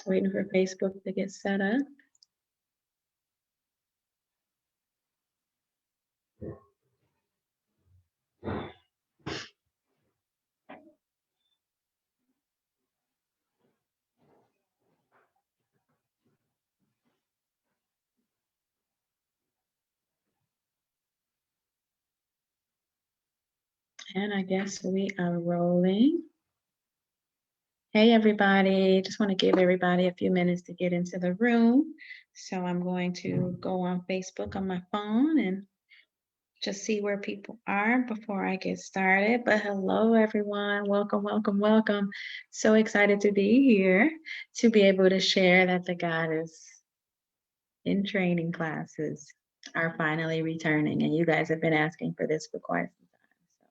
Waiting for Facebook to get set up. And I guess we are rolling. Hey, everybody. Just want to give everybody a few minutes to get into the room. So I'm going to go on Facebook on my phone and just see where people are before I get started. But hello, everyone. Welcome, welcome, welcome. So excited to be here to be able to share that the Goddess in training classes are finally returning. And you guys have been asking for this for quite some time.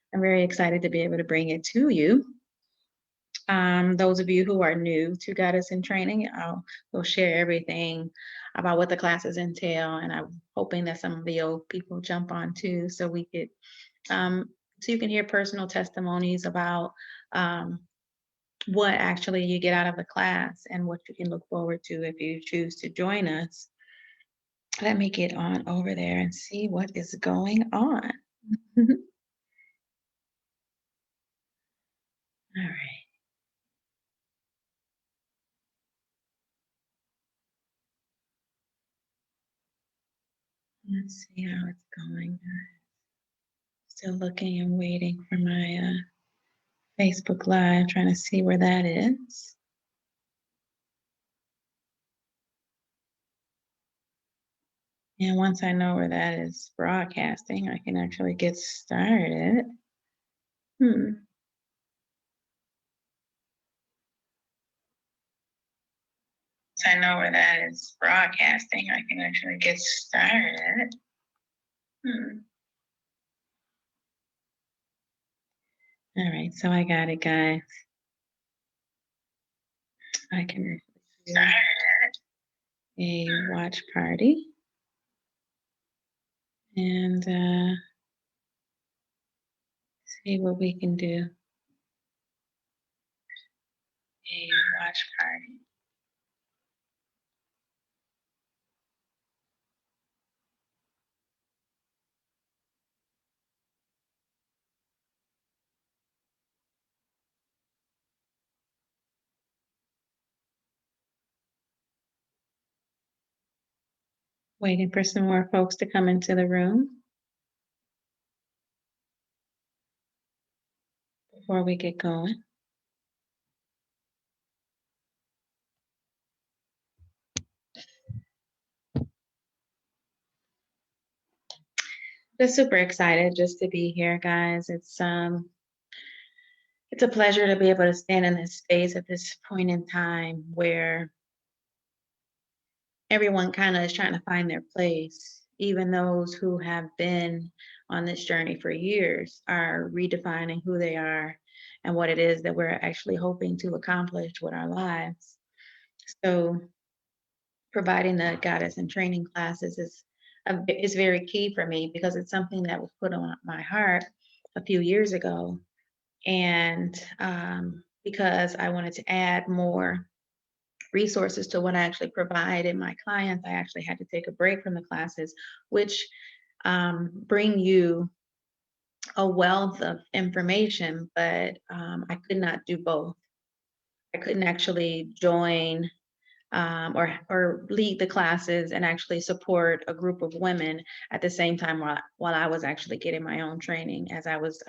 So I'm very excited to be able to bring it to you. Those of you who are new to Goddess in Training, will share everything about what the classes entail, and I'm hoping that some of the old people jump on too, so we could, so you can hear personal testimonies about what actually you get out of the class and what you can look forward to if you choose to join us. Let me get on over there and see what is going on. All right. Let's see how it's going. Still looking and waiting for my Facebook Live, trying to see where that is. And once I know where that is broadcasting, I can actually get started. Once I know where that is broadcasting, I can actually get started. All right, so I got it, guys. I can start a watch party. And see what we can do. A watch party. Waiting for some more folks to come into the room before we get going. Just super excited just to be here, guys. It's a pleasure to be able to stand in this space at this point in time where everyone kind of is trying to find their place. Even those who have been on this journey for years are redefining who they are and what it is that we're actually hoping to accomplish with our lives. So providing the Goddess in Training classes is very key for me because it's something that was put on my heart a few years ago. And because I wanted to add more resources to what I actually provide in my clients, I actually had to take a break from the classes, which bring you a wealth of information, but I could not do both. I couldn't actually join or lead the classes and actually support a group of women at the same time while I was actually getting my own training as I was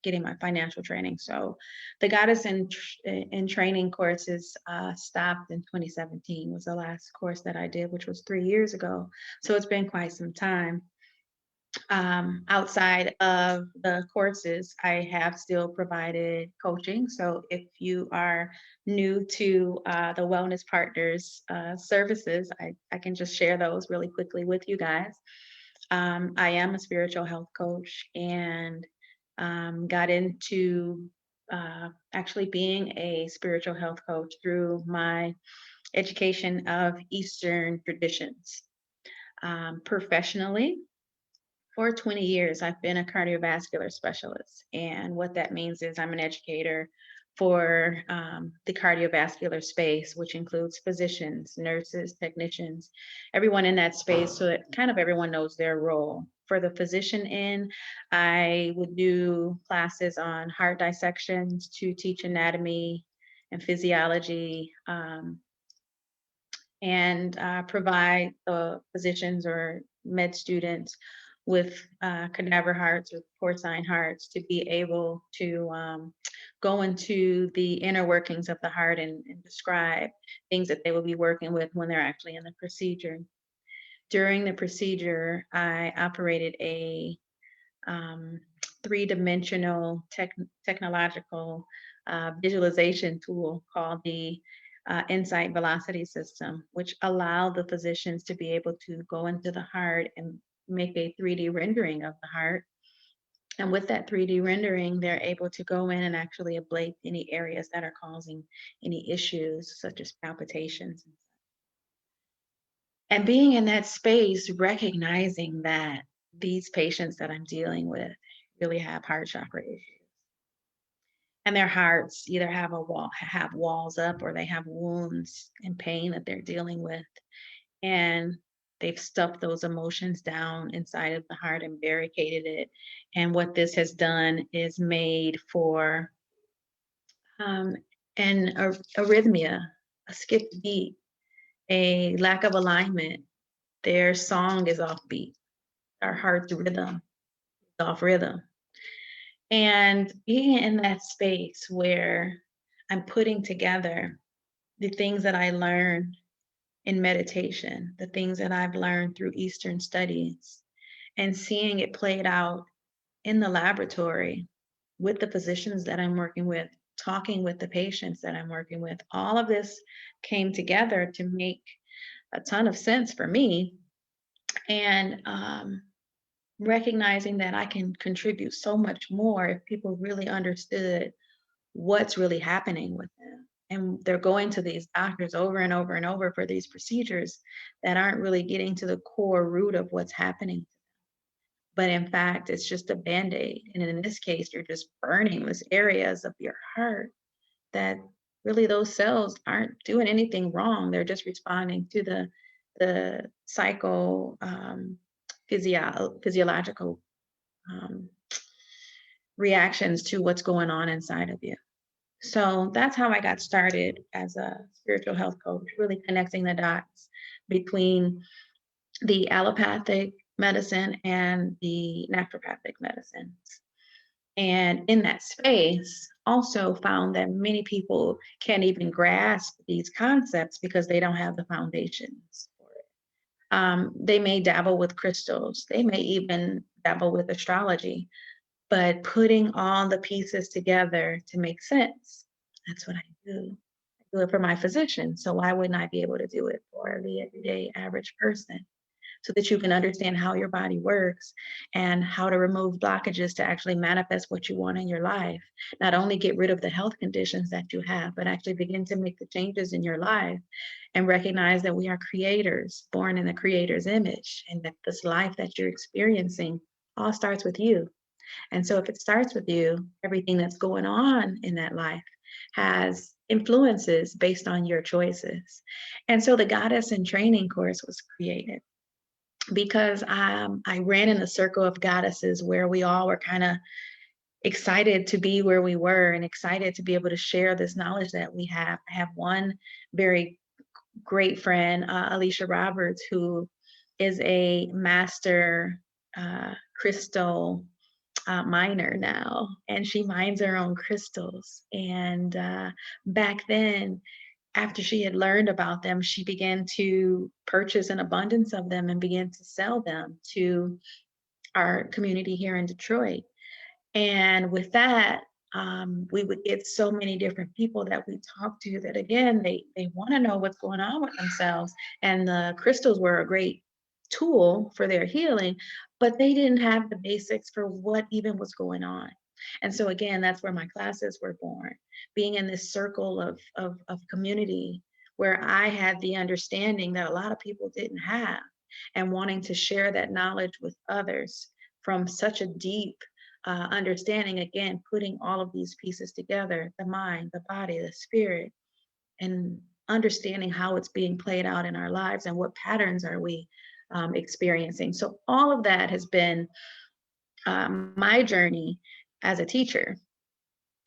getting my financial training. So the Goddess in Training courses stopped in 2017 was the last course that I did, which was 3 years ago. So it's been quite some time. Outside of the courses, I have still provided coaching. So if you are new to the Wellness Partners services, I can just share those really quickly with you guys. I am a spiritual health coach and got into actually being a spiritual health coach through my education of Eastern traditions. Professionally, for 20 years, I've been a cardiovascular specialist. And what that means is I'm an educator for the cardiovascular space, which includes physicians, nurses, technicians, everyone in that space, so that kind of everyone knows their role. For the physician end, I would do classes on heart dissections to teach anatomy and physiology, and provide the physicians or med students with cadaver hearts or porcine hearts to be able to go into the inner workings of the heart and describe things that they will be working with when they're actually in the procedure. During the procedure, I operated a um, three-dimensional technological visualization tool called the Insight Velocity System, which allowed the physicians to be able to go into the heart and make a 3D rendering of the heart. And with that 3D rendering, they're able to go in and actually ablate any areas that are causing any issues, such as palpitations. And being in that space, recognizing that these patients that I'm dealing with really have heart chakra issues. And their hearts either have walls up, or they have wounds and pain that they're dealing with. And they've stuffed those emotions down inside of the heart and barricaded it. And what this has done is made for um, arrhythmia, a skipped beat, a lack of alignment. Their song is off beat. Our heart's rhythm is off rhythm. And being in that space where I'm putting together the things that I learned in meditation, the things that I've learned through Eastern studies, and seeing it played out in the laboratory with the physicians that I'm working with, talking with the patients that I'm working with, all of this came together to make a ton of sense for me. And recognizing that I can contribute so much more if people really understood what's really happening with them. And they're going to these doctors over and over and over for these procedures that aren't really getting to the core root of what's happening. But in fact, it's just a band-aid. And in this case, you're just burning these areas of your heart that really those cells aren't doing anything wrong. They're just responding to the physiological um, reactions to what's going on inside of you. So that's how I got started as a spiritual health coach, really connecting the dots between the allopathic medicine and the naturopathic medicines. And in that space, also found that many people can't even grasp these concepts because they don't have the foundations for it. They may dabble with crystals, they may even dabble with astrology, but putting all the pieces together to make sense, that's what I do. I do it for my physician, so why wouldn't I be able to do it for the everyday average person? So that you can understand how your body works and how to remove blockages to actually manifest what you want in your life. Not only get rid of the health conditions that you have, but actually begin to make the changes in your life and recognize that we are creators, born in the creator's image, and that this life that you're experiencing all starts with you. And so if it starts with you, everything that's going on in that life has influences based on your choices. And so the Goddess in Training course was created because I ran in a circle of goddesses where we all were kind of excited to be where we were and excited to be able to share this knowledge that we have. I have one very great friend, Alicia Roberts, who is a master crystal miner now, and she mines her own crystals. And back then, after she had learned about them, she began to purchase an abundance of them and began to sell them to our community here in Detroit. And with that, we would get so many different people that we talked to that again, they want to know what's going on with themselves. And the crystals were a great tool for their healing, but they didn't have the basics for what even was going on. And so again, that's where my classes were born, being in this circle of community where I had the understanding that a lot of people didn't have, and wanting to share that knowledge with others from such a deep understanding, again, putting all of these pieces together, the mind, the body, the spirit, and understanding how it's being played out in our lives and what patterns are we experiencing. So all of that has been my journey as a teacher.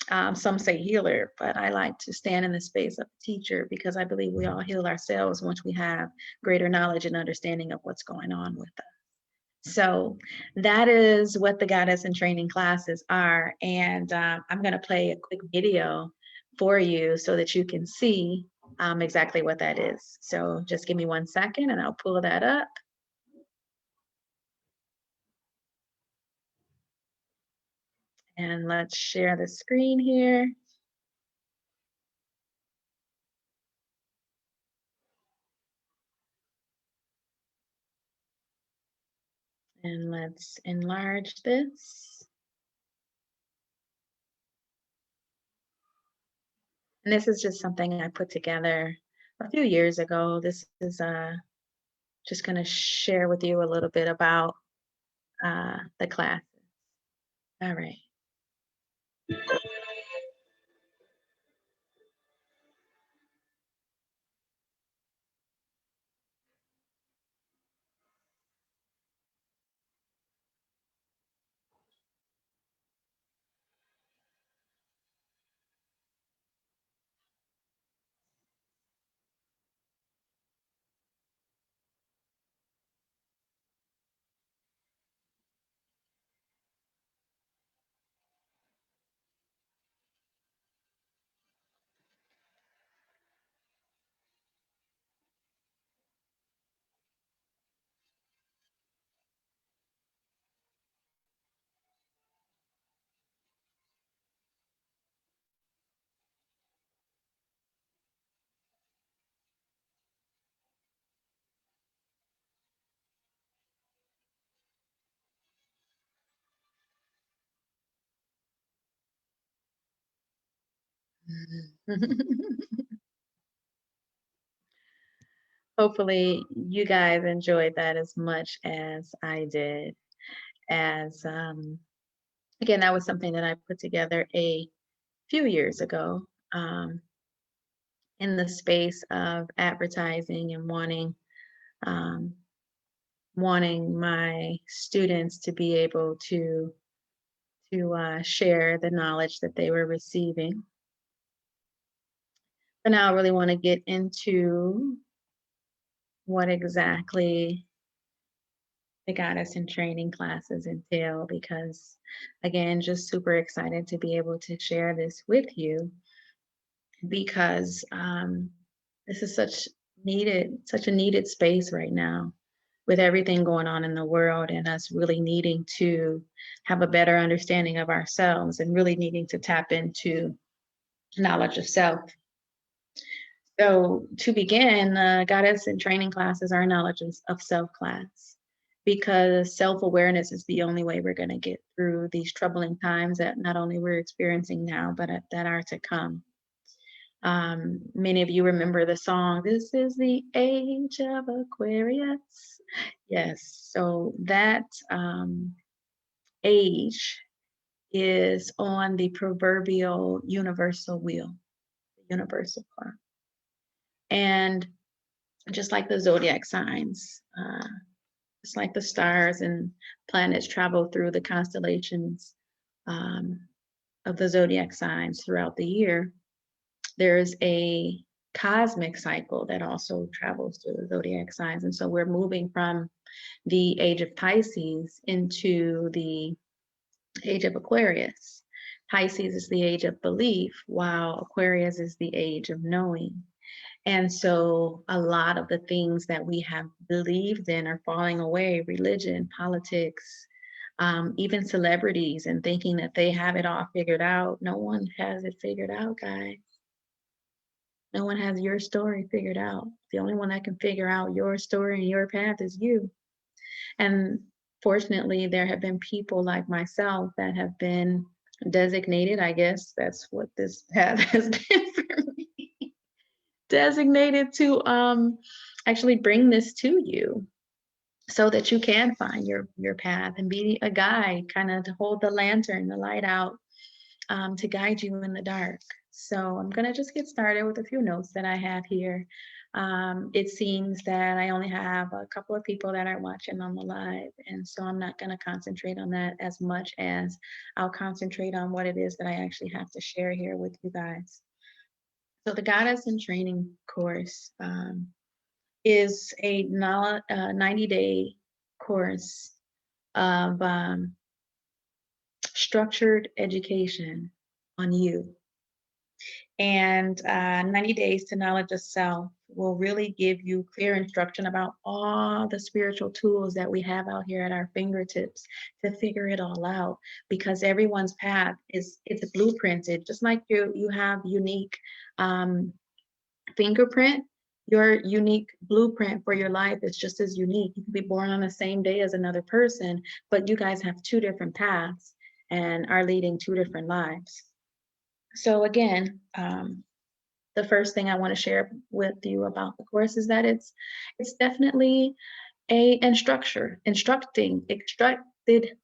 Some say healer, but I like to stand in the space of a teacher because I believe we all heal ourselves once we have greater knowledge and understanding of what's going on with us. So that is what the Goddess in Training classes are. And I'm going to play a quick video for you so that you can see exactly what that is. So just give me 1 second and I'll pull that up. And let's share the screen here. And let's enlarge this. And this is just something I put together a few years ago. This is just going to share with you a little bit about the classes. All right. Hopefully, you guys enjoyed that as much as I did. As again, that was something that I put together a few years ago in the space of advertising and um, wanting my students to be able to share the knowledge that they were receiving. But now I really want to get into what exactly the Goddess in Training classes entail because, again, just super excited to be able to share this with you because this is such a needed space right now with everything going on in the world and us really needing to have a better understanding of ourselves and really needing to tap into knowledge of self. So to begin, Goddess in Training classes are knowledge of self class because self-awareness is the only way we're going to get through these troubling times that not only we're experiencing now, but that are to come. Many of you remember the song, "This is the Age of Aquarius." Yes, so that age is on the proverbial universal wheel, the universal clock. And just like the zodiac signs, just like the stars and planets travel through the constellations um, of the zodiac signs throughout the year, there's a cosmic cycle that also travels through the zodiac signs. And so we're moving from the age of Pisces into the age of Aquarius. Pisces is the age of belief, while Aquarius is the age of knowing. And so a lot of the things that we have believed in are falling away: religion, politics, even celebrities, and thinking that they have it all figured out. No one has it figured out, guys. No one has your story figured out. The only one that can figure out your story and your path is you. And fortunately, there have been people like myself that have been designated. I guess that's what this path has been for me. Designated to actually bring this to you. so that you can find your path and be a guide, kind of to hold the lantern, the light out, to guide you in the dark. So I'm going to just get started with a few notes that I have here. It seems that I only have a couple of people that are watching on the live, and so I'm not going to concentrate on that as much as I'll concentrate on what it is that I actually have to share here with you guys. So the Goddess in Training course is a 90-day course of structured education on you. And 90 days to knowledge of self will really give you clear instruction about all the spiritual tools that we have out here at our fingertips to figure it all out, because everyone's path is it's blueprinted. Just like you have unique fingerprint, your unique blueprint for your life is just as unique. You can be born on the same day as another person, but you guys have two different paths and are leading two different lives. So again, the first thing I want to share with you about the course is that it's definitely a instructed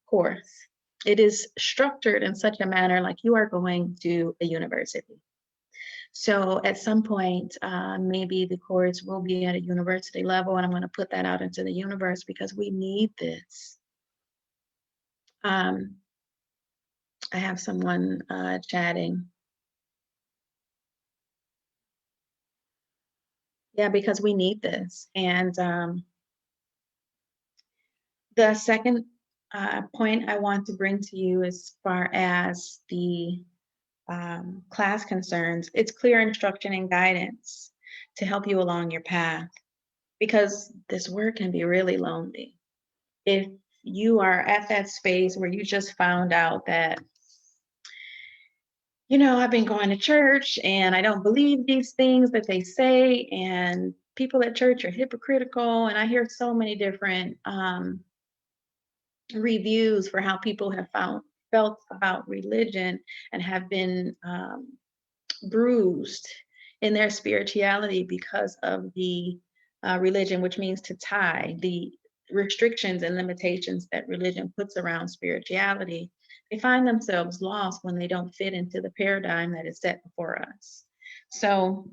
course. It is structured in such a manner like you are going to a university. So at some point, maybe the course will be at a university level, and I'm going to put that out into the universe because we need this. I have someone chatting. Yeah, because we need this. And the second point I want to bring to you as far as the class concerns, it's clear instruction and guidance to help you along your path, because this work can be really lonely. If you are at that space where you just found out that, I've been going to church and I don't believe these things that they say, and people at church are hypocritical, and I hear so many different reviews for how people have felt about religion and have been bruised in their spirituality because of the religion, which means to tie, the restrictions and limitations that religion puts around spirituality. They find themselves lost when they don't fit into the paradigm that is set before us. So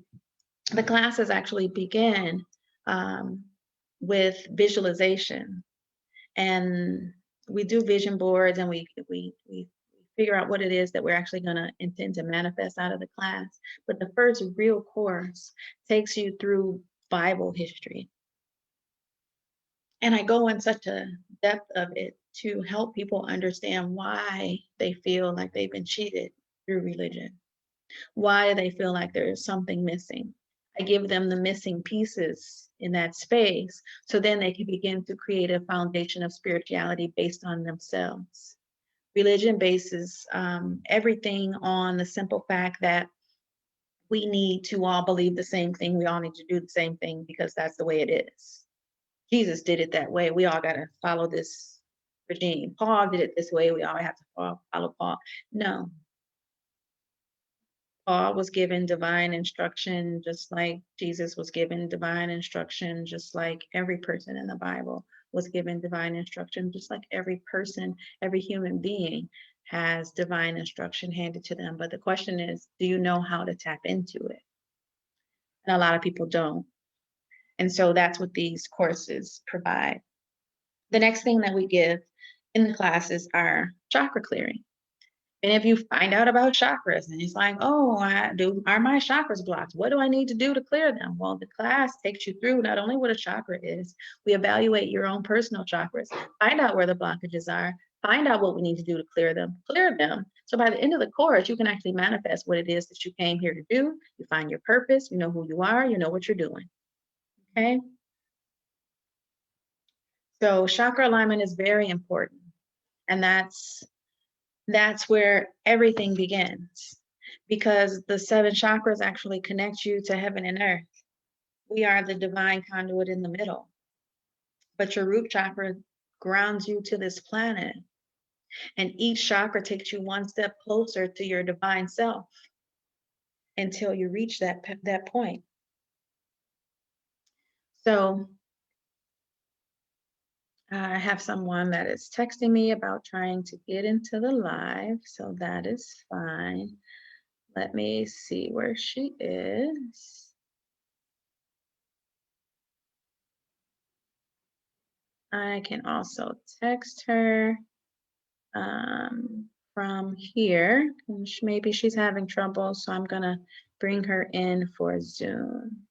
the classes actually begin with visualization, and we do vision boards, and we figure out what it is that we're actually going to intend to manifest out of the class. But the first real course takes you through Bible history, and I go in such a depth of it to help people understand why they feel like they've been cheated through religion, why they feel like there is something missing. I give them the missing pieces in that space so then they can begin to create a foundation of spirituality based on themselves. Religion bases everything on the simple fact that we need to all believe the same thing. We all need to do the same thing because that's the way it is. Jesus did it that way. We all got to follow this regime. Paul did it this way. We all have to follow Paul. No, Paul was given divine instruction, just like Jesus was given divine instruction, just like every person in the Bible was given divine instruction, just like every person, every human being has divine instruction handed to them. But the question is, do you know how to tap into it? And a lot of people don't. And so that's what these courses provide. The next thing that we give in the classes are chakra clearing. And if you find out about chakras and it's like, oh, are my chakras blocked? What do I need to do to clear them? Well, the class takes you through not only what a chakra is, we evaluate your own personal chakras, find out where the blockages are, find out what we need to do to clear them. So by the end of the course, you can actually manifest what it is that you came here to do. You find your purpose, you know who you are, you know what you're doing. Okay. So chakra alignment is very important. And that's where everything begins, because the seven chakras actually connect you to heaven and earth. We are the divine conduit in the middle, but your root chakra grounds you to this planet, and each chakra takes you one step closer to your divine self until you reach that point. So I have someone that is texting me about trying to get into the live, so that is fine. Let me see where she is. I can also text her from here. And maybe she's having trouble, so I'm gonna bring her in for Zoom.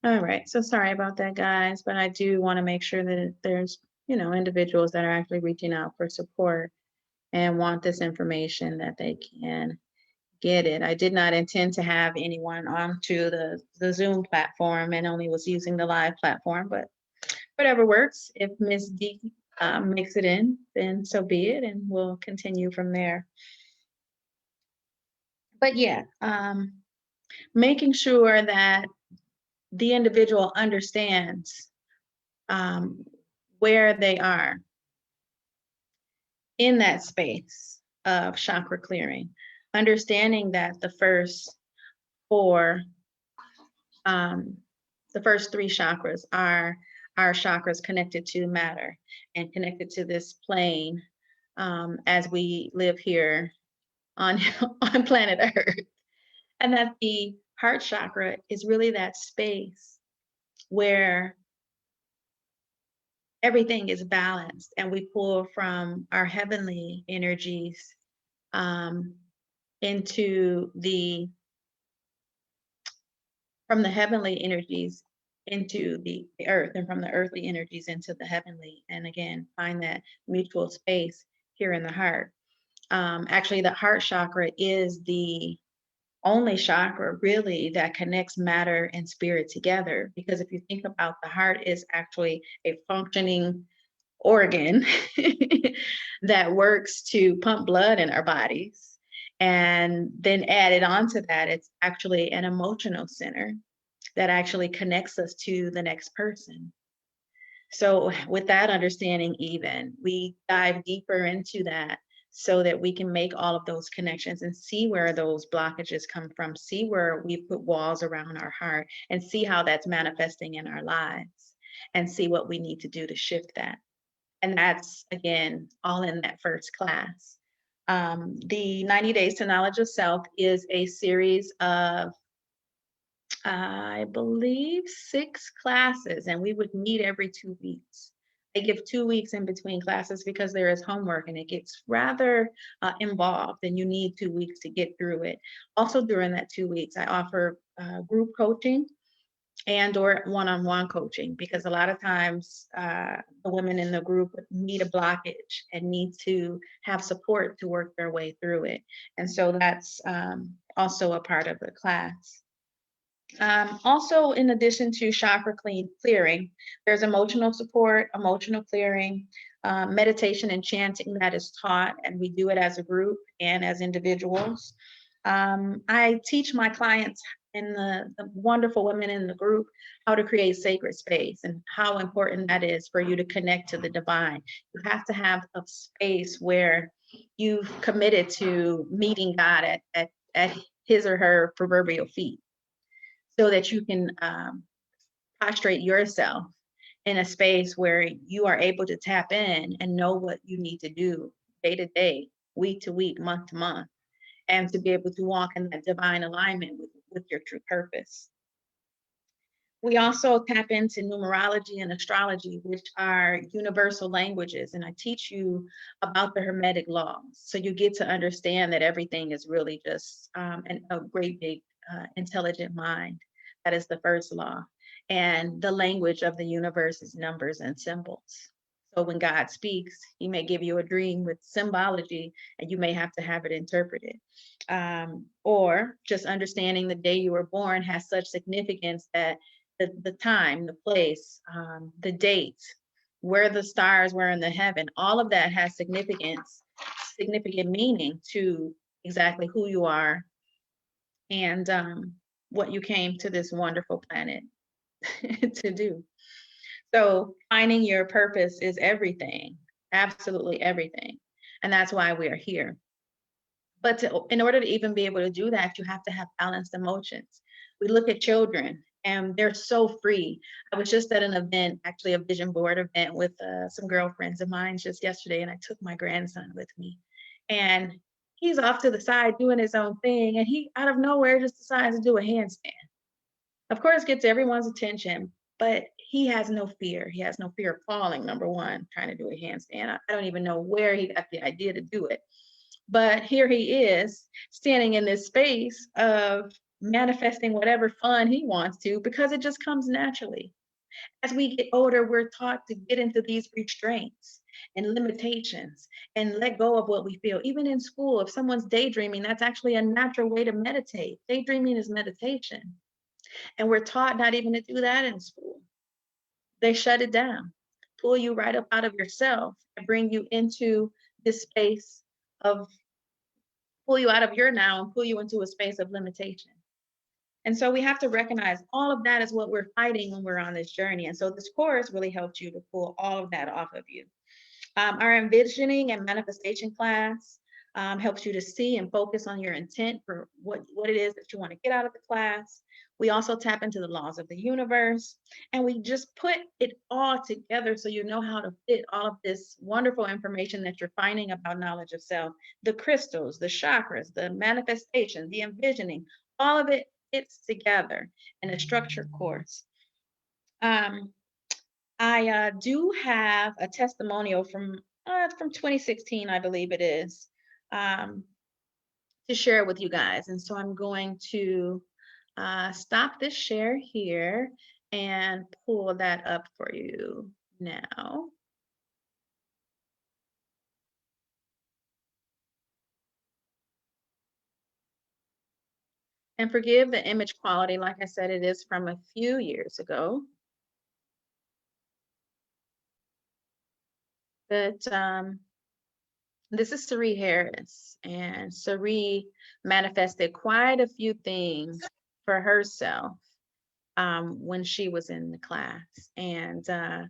All right, so sorry about that, guys, but I do want to make sure that there's, individuals that are actually reaching out for support and want this information that they can get it. I did not intend to have anyone onto the Zoom platform and only was using the live platform, but whatever works. If Miss D makes it in, then so be it, and we'll continue from there. But yeah, making sure that the individual understands um, where they are in that space of chakra clearing, understanding that four, um, the first three chakras are our chakras connected to matter and connected to this plane as we live here on on planet Earth, and that the heart chakra is really that space where everything is balanced and we pull from our heavenly energies um, into the from the heavenly energies into the earth, and from the earthly energies into the heavenly, and again find that mutual space here in the heart. Actually, the heart chakra is the only chakra really that connects matter and spirit together, because if you think about, the heart is actually a functioning organ that works to pump blood in our bodies. And then added on to that, it's actually an emotional center that actually connects us to the next person. So, with that understanding, even we dive deeper into that so that we can make all of those connections and see where those blockages come from, see where we put walls around our heart, and see how that's manifesting in our lives, and see what we need to do to shift that. And that's, again, all in that first class. The 90 Days to Knowledge of Self is a series of, I believe, 6 classes, and we would meet every 2 weeks. They give 2 weeks in between classes because there is homework and it gets rather involved, and you need 2 weeks to get through it. Also, during that 2 weeks, I offer group coaching and or one-on-one coaching, because a lot of times the women in the group meet a blockage and need to have support to work their way through it. And so that's also a part of the class. Also, in addition to chakra clearing, there's emotional support, emotional clearing, meditation and chanting that is taught, and we do it as a group and as individuals. I teach my clients and the wonderful women in the group how to create sacred space and how important that is for you to connect to the divine. You have to have a space where you've committed to meeting God at his or her proverbial feet, so that you can prostrate yourself in a space where you are able to tap in and know what you need to do day to day, week to week, month to month, and to be able to walk in that divine alignment with your true purpose. We also tap into numerology and astrology, which are universal languages, and I teach you about the Hermetic laws. So you get to understand that everything is really just a great big intelligent mind. That is the first law. And the language of the universe is numbers and symbols. So when God speaks, he may give you a dream with symbology, and you may have to have it interpreted. Or just understanding the day you were born has such significance that the time, the place, the date, where the stars were in the heaven, all of that has significant meaning to exactly who you are and what you came to this wonderful planet to do. So finding your purpose is everything, absolutely everything. And that's why we are here. But in order to even be able to do that, you have to have balanced emotions. We look at children and they're so free. I was just at an event, actually a vision board event with some girlfriends of mine just yesterday, and I took my grandson with me. And he's off to the side doing his own thing, and he out of nowhere just decides to do a handstand. Of course, gets everyone's attention, but he has no fear. He has no fear of falling, number one, trying to do a handstand. I don't even know where he got the idea to do it. But here he is standing in this space of manifesting whatever fun he wants to because it just comes naturally. As we get older, we're taught to get into these restraints and limitations and let go of what we feel. Even in school, if someone's daydreaming, that's actually a natural way to meditate. Daydreaming is meditation. And we're taught not even to do that in school. They shut it down, pull you right up out of yourself and bring you into this space of pull you out of your now and pull you into a space of limitation. And so we have to recognize all of that is what we're fighting when we're on this journey. And so this course really helps you to pull all of that off of you. Our envisioning and manifestation class helps you to see and focus on your intent for what it is that you want to get out of the class. We also tap into the laws of the universe, and we just put it all together so you know how to fit all of this wonderful information that you're finding about knowledge of self, the crystals, the chakras, the manifestation, the envisioning, all of it fits together in a structured course. I do have a testimonial from 2016, I believe it is, um, to share with you guys. And so I'm going to stop this share here and pull that up for you now. And forgive the image quality. Like I said, it is from a few years ago. But this is Sari Harris, and Sari manifested quite a few things for herself when she was in the class. And I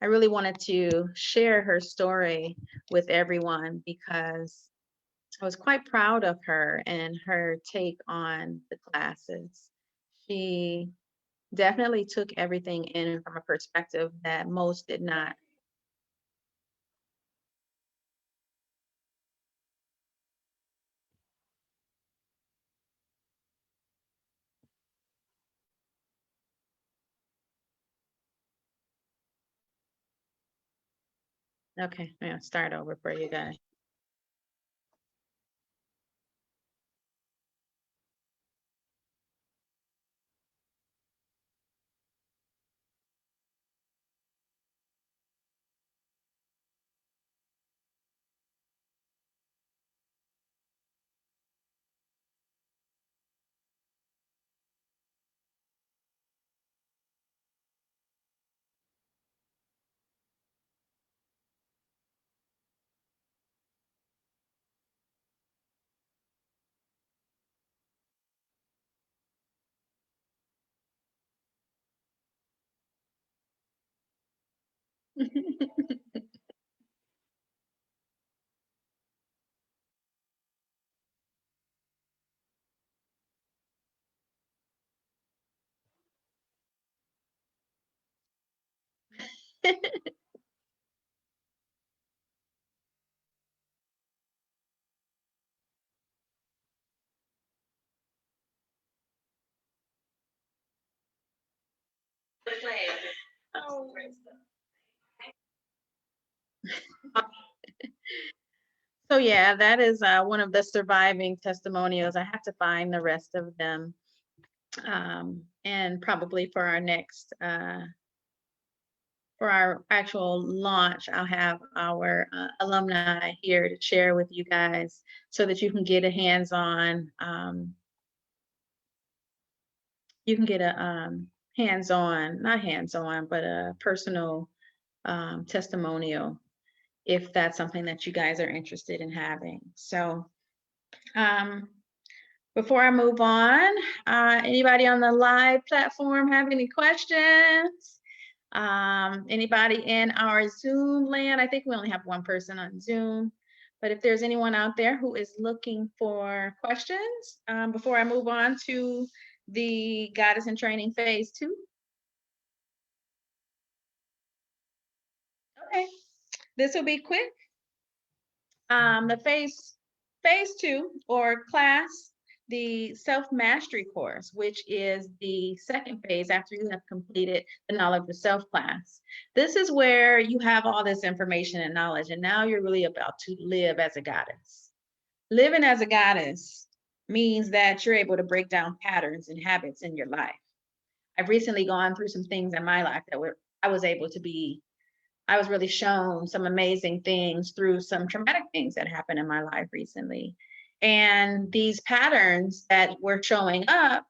really wanted to share her story with everyone because I was quite proud of her and her take on the classes. She definitely took everything in from a perspective that most did not. Okay, I'm gonna start over for you guys. Oh. So yeah, that is one of the surviving testimonials. I have to find the rest of them, and probably for our actual launch, I'll have our alumni here to share with you guys so that you can get a hands-on, you can get a hands-on, not hands-on, but a personal testimonial if that's something that you guys are interested in having. So before I move on, anybody on the live platform have any questions? Anybody in our Zoom land? I think we only have one person on Zoom, But if there's anyone out there who is looking for questions before I move on to the Goddess in Training Phase 2. Okay, this will be quick. The phase 2 or class, the self-mastery course, which is the second phase after you have completed the knowledge of self class. This is where you have all this information and knowledge, and now you're really about to live as a goddess. Living as a goddess means that you're able to break down patterns and habits in your life. I've recently gone through some things in my life that I was really shown some amazing things through some traumatic things that happened in my life recently. And these patterns that were showing up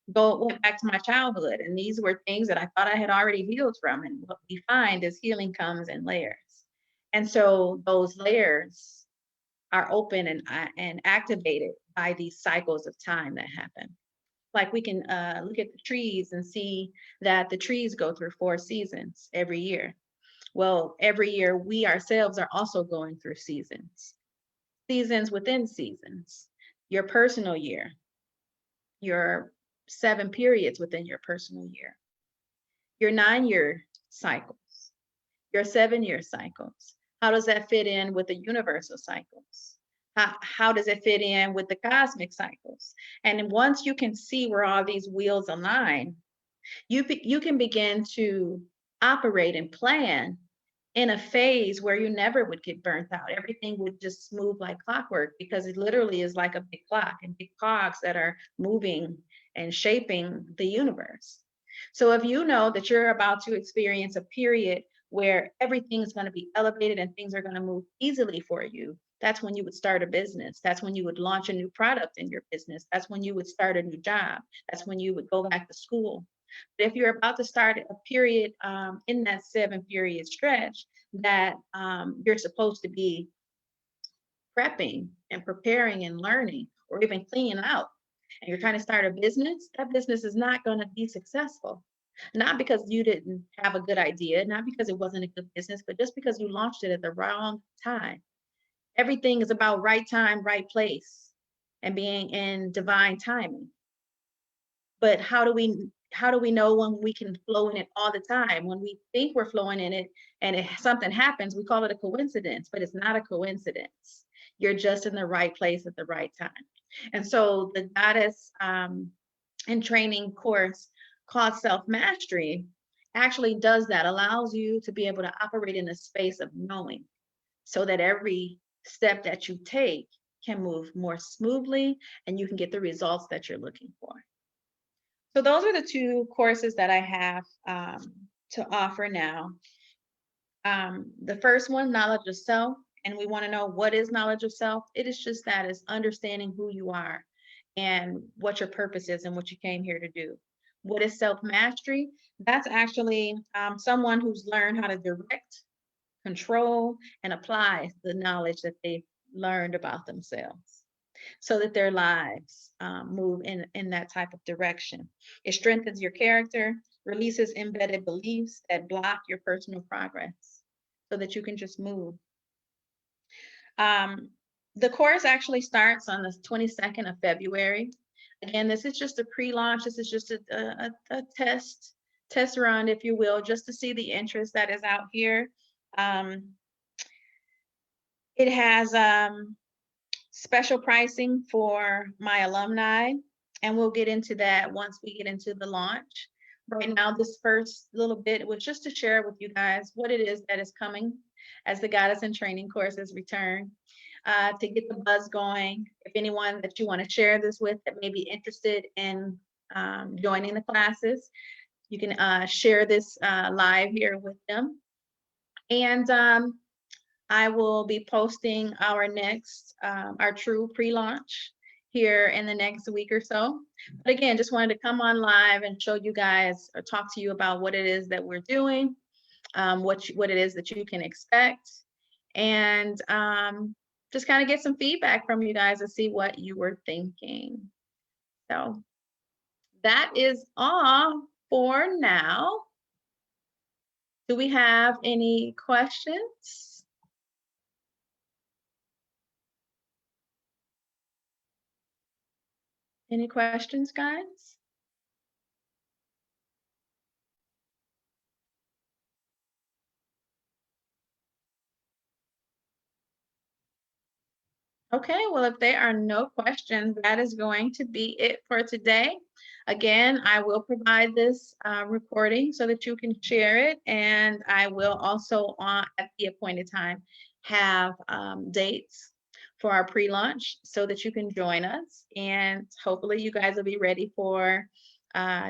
went back to my childhood. And these were things that I thought I had already healed from. And what we find is healing comes in layers. And so those layers are open and activated by these cycles of time that happen. Like we can look at the trees and see that the trees go through 4 seasons every year. Well, every year we ourselves are also going through seasons, seasons within seasons. Your personal year, your 7 periods within your personal year, your 9-year cycles, your 7-year cycles. How does that fit in with the universal cycles? How does it fit in with the cosmic cycles? And once you can see where all these wheels align, you can begin to operate and plan in a phase where you never would get burnt out. Everything would just move like clockwork because it literally is like a big clock and big cogs that are moving and shaping the universe. So if you know that you're about to experience a period where everything is going to be elevated and things are going to move easily for you, that's when you would start a business. That's when you would launch a new product in your business. That's when you would start a new job. That's when you would go back to school. But if you're about to start a period in that 7-period stretch that you're supposed to be prepping and preparing and learning or even cleaning out, and you're trying to start a business, that business is not going to be successful. Not because you didn't have a good idea, not because it wasn't a good business, but just because you launched it at the wrong time. Everything is about right time, right place, and being in divine timing. But how do we know when we can flow in it all the time? When we think we're flowing in it and something happens, we call it a coincidence, but it's not a coincidence. You're just in the right place at the right time. And so the Goddess in Training course called Self Mastery actually does that, allows you to be able to operate in a space of knowing so that every step that you take can move more smoothly and you can get the results that you're looking for. So those are the 2 courses that I have to offer now. The first one, knowledge of self, and we want to know what is knowledge of self. It is just that, is understanding who you are and what your purpose is and what you came here to do. What is self-mastery? That's actually someone who's learned how to direct, control, and apply the knowledge that they've learned about themselves, so that their lives move in that type of direction. It strengthens your character, releases embedded beliefs that block your personal progress so that you can just move. The course actually starts on the 22nd of February. Again, this is just a pre-launch. This is just a test run, if you will, just to see the interest that is out here. It has special pricing for my alumni, and we'll get into that once we get into the launch. Right now, this first little bit was just to share with you guys what it is that is coming as the Goddess in Training courses return, to get the buzz going. If anyone that you want to share this with that may be interested in joining the classes, you can share this live here with them. And I will be posting our next, our true pre-launch here in the next week or so. But again, just wanted to come on live and show you guys or talk to you about what it is that we're doing, what it is that you can expect, and just kind of get some feedback from you guys and see what you were thinking. So that is all for now. Do we have any questions? Any questions, guys? Okay, well, if there are no questions, that is going to be it for today. Again, I will provide this recording so that you can share it, and I will also, at the appointed time, have dates for our pre-launch so that you can join us, and hopefully you guys will be ready for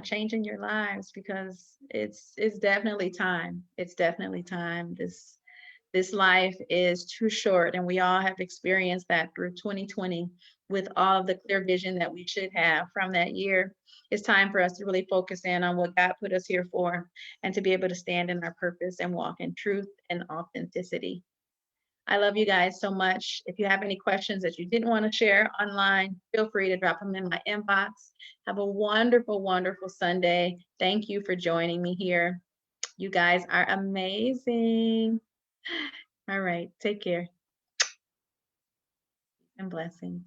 changing your lives because it's definitely time. It's definitely time. This life is too short, and we all have experienced that through 2020 with all of the clear vision that we should have from that year. It's time for us to really focus in on what God put us here for and to be able to stand in our purpose and walk in truth and authenticity. I love you guys so much. If you have any questions that you didn't want to share online, feel free to drop them in my inbox. Have a wonderful, wonderful Sunday. Thank you for joining me here. You guys are amazing. All right. Take care and blessings.